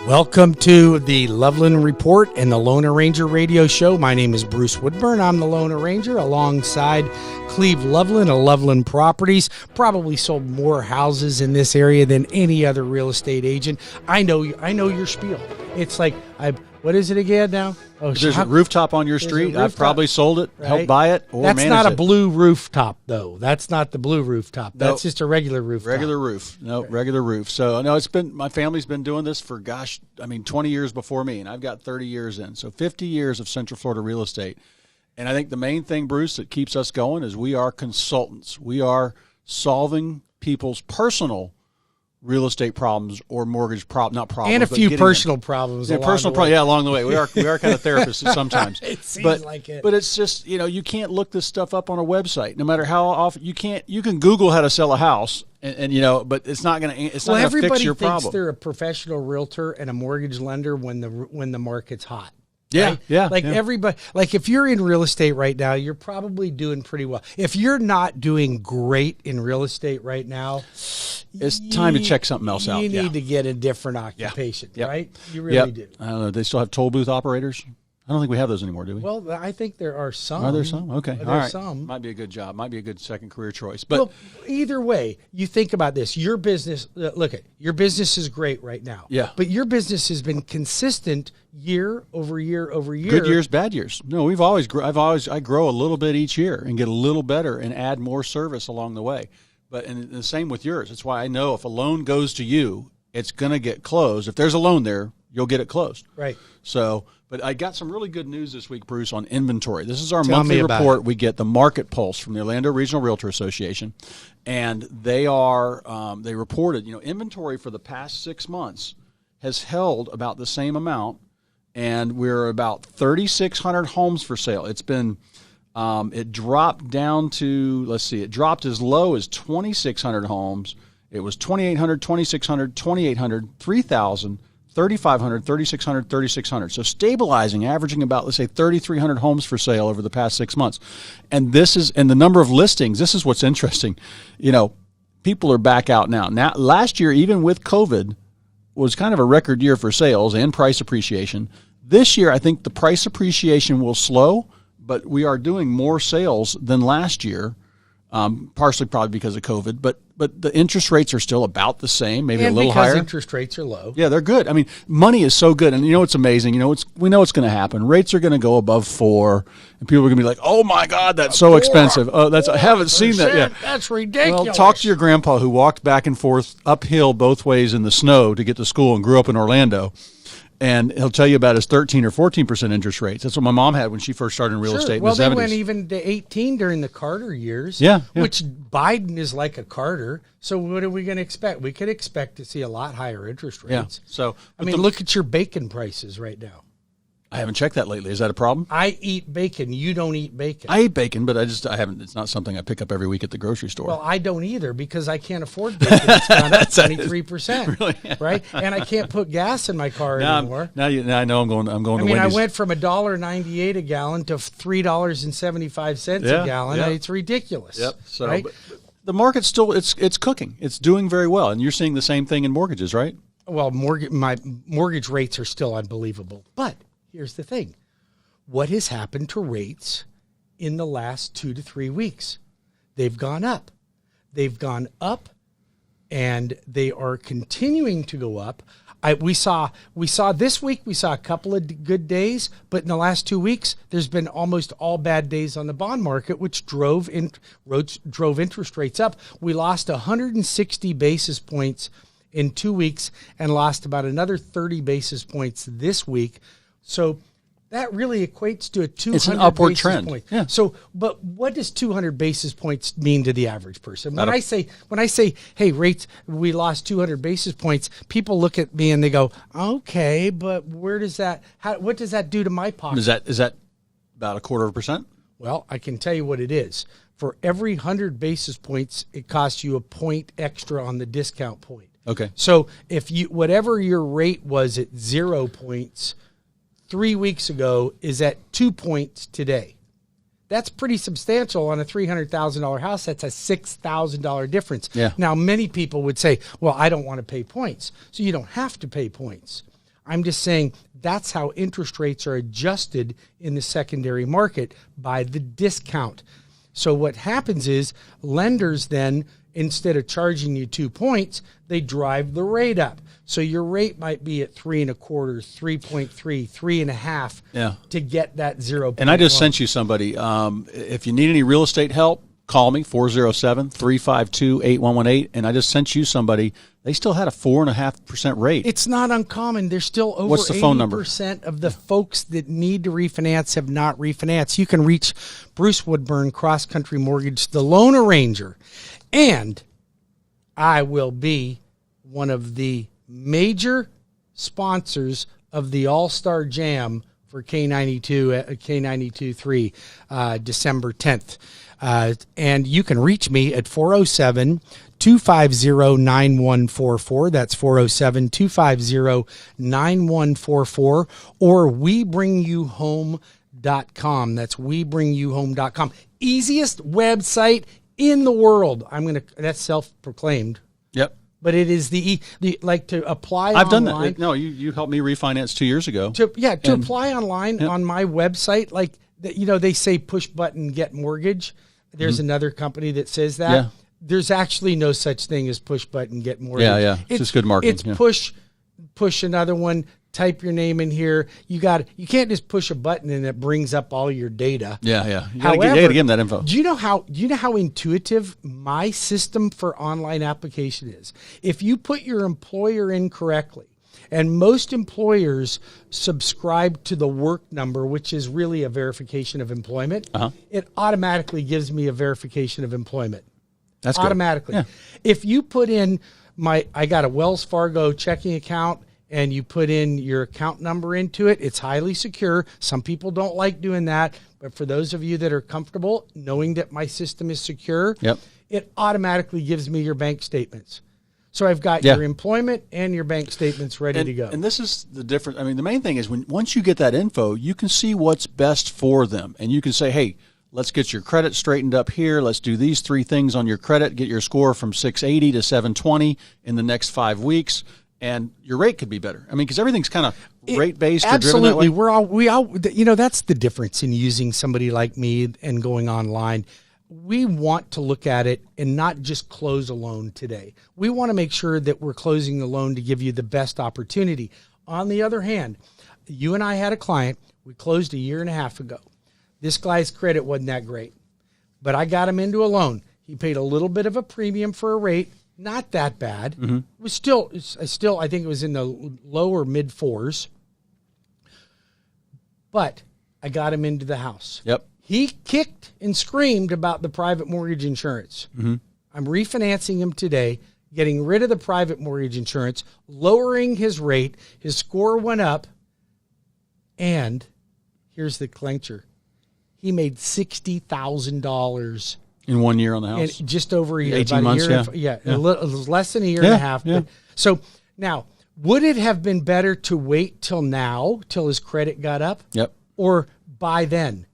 Welcome to the Loveland Report and the Lone Ranger Radio Show. My name is Bruce Woodburn. I'm the Lone Ranger alongside Cleve Loveland of Loveland Properties. Probably sold more houses in this area than any other real estate agent. I know your spiel. It's like, what is it again now? Oh, there's a rooftop on your street. I've probably sold it, right? Helped buy it, or That's manage not a it. blue rooftop, though. That's not the blue rooftop. That's just a regular rooftop. Regular roof. No, regular roof. So, no, my family's been doing this for, 20 years before me, and I've got 30 years in. So 50 years of Central Florida real estate. And I think the main thing, Bruce, that keeps us going is we are consultants. We are solving people's personal real estate problems or mortgage not problems, and a few personal problems. Yeah, along the way. We are kind of therapists sometimes. It seems like it. But it's just, you can't look this stuff up on a website. No matter how often you can Google how to sell a house, and but it's not going to fix your problem. Everybody thinks they're a professional realtor and a mortgage lender when the market's hot. Yeah, right? yeah. Everybody, if you're in real estate right now, you're probably doing pretty well. If you're not doing great in real estate right now, it's time to check something else out. You need to get a different occupation, right? You really do. I don't know. They still have toll booth operators? I don't think we have those anymore, do we? Well, I think there are some. Are there some? Okay. All right. Some. Might be a good job. Might be a good second career choice. But either way, you think about this. Your business, your business is great right now. Yeah. But your business has been consistent year over year over year. Good years, bad years. No, I grow a little bit each year and get a little better and add more service along the way. And the same with yours. That's why I know if a loan goes to you, it's going to get closed. If there's a loan there, you'll get it closed. Right. So, but I got some really good news this week, Bruce, on inventory. This is our monthly report. We get the Market Pulse from the Orlando Regional Realtor Association, and they reported, inventory for the past 6 months has held about the same amount, and we're about 3,600 homes for sale. It's been it dropped down to, it dropped as low as 2,600 homes. It was 2,800, 2,600, 2,800, 3,000, 3,500, 3,600, 3,600. So stabilizing, averaging about, let's say, 3,300 homes for sale over the past 6 months. And the number of listings, this is what's interesting. People are back out now. Now, last year, even with COVID, was kind of a record year for sales and price appreciation. This year, I think the price appreciation will slow, but we are doing more sales than last year, partially probably because of COVID, but the interest rates are still about the same, maybe a little higher. Because interest rates are low. Yeah, they're good. I mean, money is so good, and it's amazing. We know it's going to happen. Rates are going to go above 4%, and people are going to be like, "Oh my God, that's so expensive." Oh, I haven't seen that yet. That's ridiculous. Well, talk to your grandpa who walked back and forth uphill both ways in the snow to get to school and grew up in Orlando. And he'll tell you about his 13 or 14% interest rates. That's what my mom had when she first started in real estate in the 70s. Well, they went even to 18 during the Carter years. Yeah. Which Biden is like a Carter. So what are we going to expect? We could expect to see a lot higher interest rates. Yeah. So look at your bacon prices right now. I haven't checked that lately. Is that a problem? I eat bacon. You don't eat bacon. I eat bacon, but I haven't. It's not something I pick up every week at the grocery store. Well, I don't either because I can't afford bacon. It's gone up 23%, really? Right? And I can't put gas in my car anymore. Now I know I'm going to Wendy's. I went from $1.98 a gallon to $3.75 a gallon. Yeah. It's ridiculous. Yep. So right? The market's still it's cooking. It's doing very well, and you're seeing the same thing in mortgages, right? Well, my mortgage rates are still unbelievable, but here's the thing. What has happened to rates in the last 2 to 3 weeks? They've gone up. They've gone up, and they are continuing to go up. We saw this week, we saw a couple of good days, but in the last 2 weeks, there's been almost all bad days on the bond market, which drove interest rates up. We lost 160 basis points in 2 weeks and lost about another 30 basis points this week. So that really equates to a 200 It's an upward basis trend. point. Yeah. So, but what does 200 basis points mean to the average person? When I say, hey, rates, we lost 200 basis points, people look at me and they go, okay, but what does that do to my pocket? Is that about 1/4%? Well, I can tell you what it is. For every 100 basis points, it costs you a point extra on the discount point. Okay. So if whatever your rate was at 0 points 3 weeks ago is at 2 points today. That's pretty substantial on a $300,000 house. That's a $6,000 difference. Yeah. Now, many people would say, well, I don't want to pay points. So you don't have to pay points. I'm just saying that's how interest rates are adjusted in the secondary market by the discount. So what happens is lenders then, instead of charging you 2 points, they drive the rate up. So your rate might be at 3.25, 3.3, 3.5 to get that 0. And I just sent you somebody. If you need any real estate help, call me, 407-352-8118. And I just sent you somebody. They still had a 4.5% rate. It's not uncommon. There's still over What's the phone number? 80% of the folks that need to refinance have not refinanced. You can reach Bruce Woodburn, CrossCountry Mortgage, the loan arranger. And I will be one of the major sponsors of the All-Star Jam for K92.3, December 10th. And you can reach me at 407-250-9144. That's 407-250-9144. Or WeBringYouHome.com. That's WeBringYouHome.com. Easiest website in the world. That's self-proclaimed. Yep. But it is the like to apply I've online. done that. No, you helped me refinance 2 years ago. To apply online on my website, like, they say push button, get mortgage. There's another company that says that. Yeah. There's actually no such thing as push button, get mortgage. Yeah. It's just good marketing. It's push another one, type your name in here. You can't just push a button and it brings up all your data. Yeah. However, you gotta give them that info. Do you know how intuitive my system for online application is? If you put your employer in correctly, and most employers subscribe to the work number, which is really a verification of employment, it automatically gives me a verification of employment. That's good. Automatically. Yeah. If you put in I got a Wells Fargo checking account, and you put in your account number into it, it's highly secure. Some people don't like doing that, but for those of you that are comfortable knowing that my system is secure, it automatically gives me your bank statements. So I've got your employment and your bank statements ready to go. And this is the difference. I mean, the main thing is once you get that info, you can see what's best for them. And you can say, hey, let's get your credit straightened up here. Let's do these 3 things on your credit. Get your score from 680 to 720 in the next 5 weeks. And your rate could be better. I mean, because everything's kind of rate-based or driven that way. We all, that's the difference in using somebody like me and going online. We want to look at it and not just close a loan today. We want to make sure that we're closing the loan to give you the best opportunity. On the other hand, you and I had a client we closed a year and a half ago. This guy's credit wasn't that great, but I got him into a loan. He paid a little bit of a premium for a rate, not that bad. It was still, I think it was in the low or mid 4s, but I got him into the house. Yep. He kicked and screamed about the private mortgage insurance. I'm refinancing him today, getting rid of the private mortgage insurance, lowering his rate. His score went up. And here's the clincher. He made $60,000 in 1 year on the house. And just over a year. 18 months, a little less than a year and a half. Yeah. But, so now, would it have been better to wait till now, till his credit got up? Yep. Or buy then?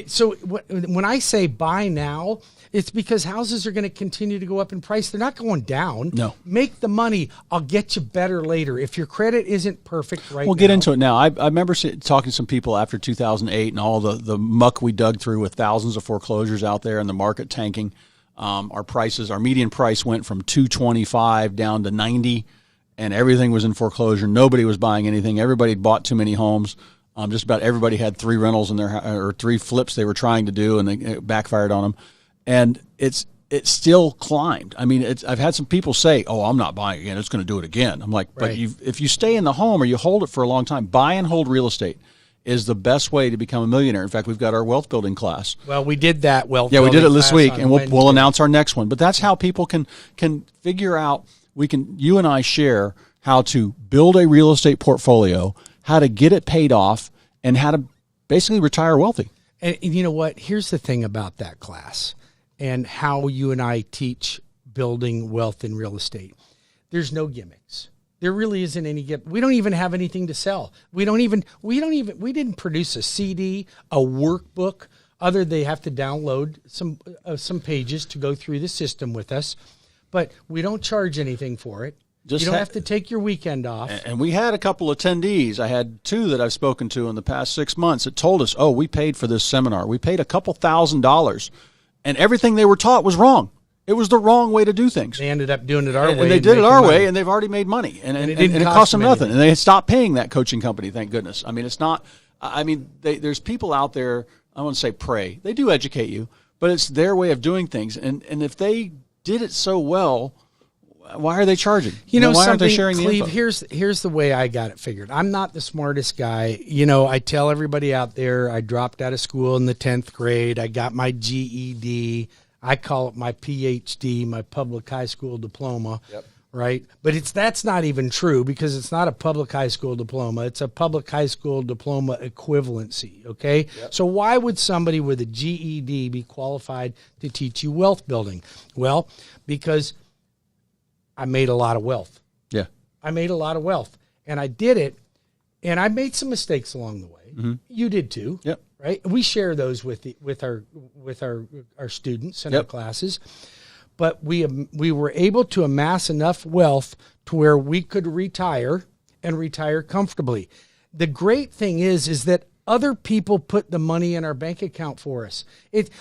So when I say buy now, it's because houses are going to continue to go up in price. They're not going down. No. Make the money. I'll get you better later. If your credit isn't perfect right now. We'll get into it now. I remember talking to some people after 2008 and all the muck we dug through with thousands of foreclosures out there and the market tanking. Our median price went from $225 down to $90, and everything was in foreclosure. Nobody was buying anything. Everybody had bought too many homes. Just about everybody had 3 rentals in their or 3 flips they were trying to do, and it backfired on them. And it still climbed. I mean, I've had some people say, "Oh, I'm not buying again. It's going to do it again." I'm like, "But if you stay in the home or you hold it for a long time, buy and hold real estate is the best way to become a millionaire." In fact, we've got our wealth building class. Well, we did that we did it this week, and we'll announce our next one. But that's how people can figure out. You and I share how to build a real estate portfolio, how to get it paid off, and how to basically retire wealthy. And you know what? Here's the thing about that class and how you and I teach building wealth in real estate. There's no gimmicks. There really isn't any gimmick. We don't even have anything to sell. We didn't produce a CD, a workbook, other they have to download some pages to go through the system with us. But we don't charge anything for it. You don't have to take your weekend off. And we had a couple attendees. I had 2 that I've spoken to in the past 6 months that told us, oh, we paid for this seminar. We paid a couple $1,000s, and everything they were taught was wrong. It was the wrong way to do things. They ended up doing it our way. And they did it our way, and they've already made money. And it cost them nothing. And they stopped paying that coaching company, thank goodness. I mean, it's not – I mean, there's people out there, I want to say pray. They do educate you, but it's their way of doing things. And if they did it so well, why are they charging? Why aren't they sharing the info? Here's the way I got it figured. I'm not the smartest guy. I tell everybody out there I dropped out of school in the 10th grade. I got my GED. I call it my PhD, my public high school diploma, right? But that's not even true because it's not a public high school diploma. It's a public high school diploma equivalency, okay? Yep. So why would somebody with a GED be qualified to teach you wealth building? Well, because I made a lot of wealth. Yeah. I made a lot of wealth, and I did it, and I made some mistakes along the way. Mm-hmm. You did too. Yep. Right? We share those with our students and our classes, but we were able to amass enough wealth to where we could retire and retire comfortably. The great thing is that other people put the money in our bank account for us.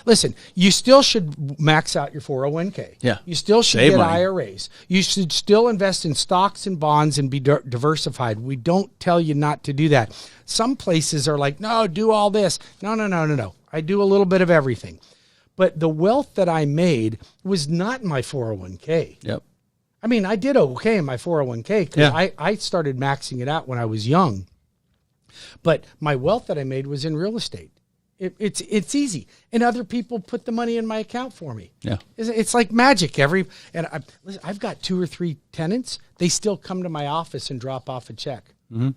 Listen, you still should max out your 401k. Yeah. You still should Save get money. IRAs. You should still invest in stocks and bonds and be diversified. We don't tell you not to do that. Some places are like, no, do all this. No. I do a little bit of everything. But the wealth that I made was not in my 401k. Yep. I mean, I did okay in my 401k because I started maxing it out when I was young. But my wealth that I made was in real estate. It's easy, and other people put the money in my account for me. Yeah, it's like magic. I've got 2 or 3 tenants. They still come to my office and drop off a check. Mm-hmm.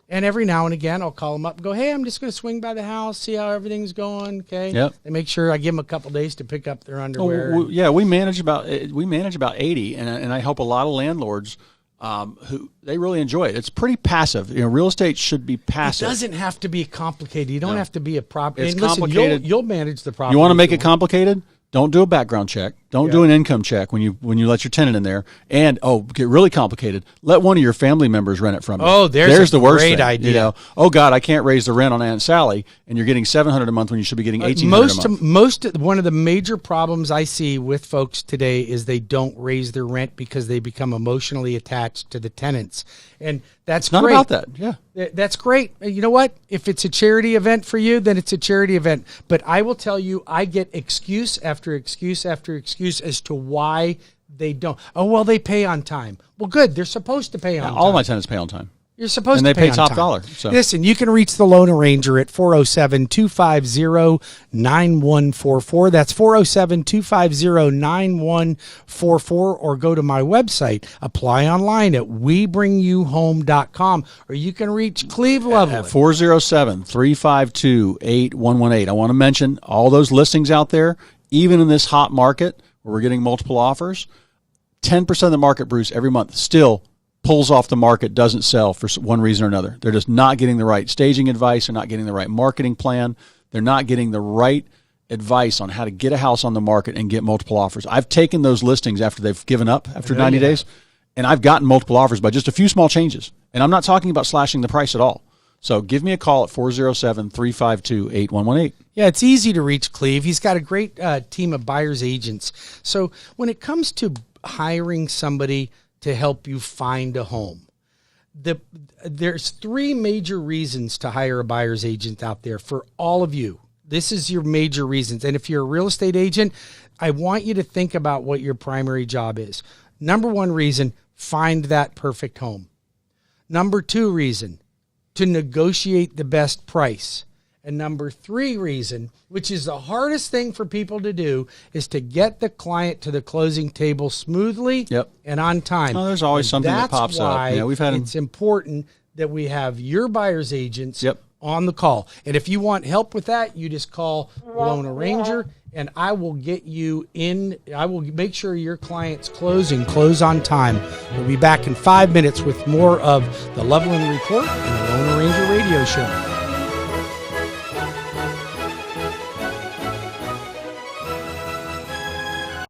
And every now and again, I'll call them up and go, "Hey, I'm just going to swing by the house, see how everything's going." Okay. Yep. They make sure I give them a couple days to pick up their underwear. We manage about 80, and I help a lot of landlords. Who they really enjoy it. It's pretty passive. Real estate should be passive. It doesn't have to be complicated. You don't have to be a property. It's complicated. You'll manage the property. You want to make it complicated? Don't do a background check. Don't do an income check when you let your tenant in there. And get really complicated. Let one of your family members rent it from you. Oh, there's the worst great thing. idea. Oh God, I can't raise the rent on Aunt Sally, and you're getting $700 a month when you should be getting $1,800 a month. One of the major problems I see with folks today is they don't raise their rent because they become emotionally attached to the tenants, and that's not great. About that. Yeah, that's great. You know what? If it's a charity event for you, then it's a charity event. But I will tell you, I get excuse after excuse after excuse as to why they don't. Oh, well, they pay on time. Well, good. They're supposed to pay on time. All my tenants pay on time. You're supposed to pay on top time. dollar. So. Listen, you can reach the Loan Arranger at 407-250-9144. That's 407-250-9144. Or go to my website, apply online at webringyouhome.com. Or you can reach Cleve Loveland. At 407-352-8118. I want to mention all those listings out there, even in this hot market where we're getting multiple offers, 10% of the market, Bruce, every month still pulls off the market, doesn't sell for one reason or another. They're just not getting the right staging advice. They're not getting the right marketing plan. They're not getting the right advice on how to get a house on the market and get multiple offers. I've taken those listings after they've given up after 90 days, and I've gotten multiple offers by just a few small changes. And I'm not talking about slashing the price at all. So give me a call at 407-352-8118. Yeah, it's easy to reach Cleve. He's got a great team of buyer's agents. So when it comes to hiring somebody to help you find a home, there's 3 major reasons to hire a buyer's agent out there for all of you. This is your major reasons. And if you're a real estate agent, I want you to think about what your primary job is. Number 1 reason, find that perfect home. Number 2 reason, to negotiate the best price. And number 3 reason, which is the hardest thing for people to do, is to get the client to the closing table smoothly and on time. Oh, there's always something that pops up. Yeah, it's important that we have your buyer's agents on the call. And if you want help with that, you just call Loan Arranger, and I will get you in. I will make sure your clients close on time. We'll be back in 5 minutes with more of the Loveland Report and the Loan Arranger Radio Show.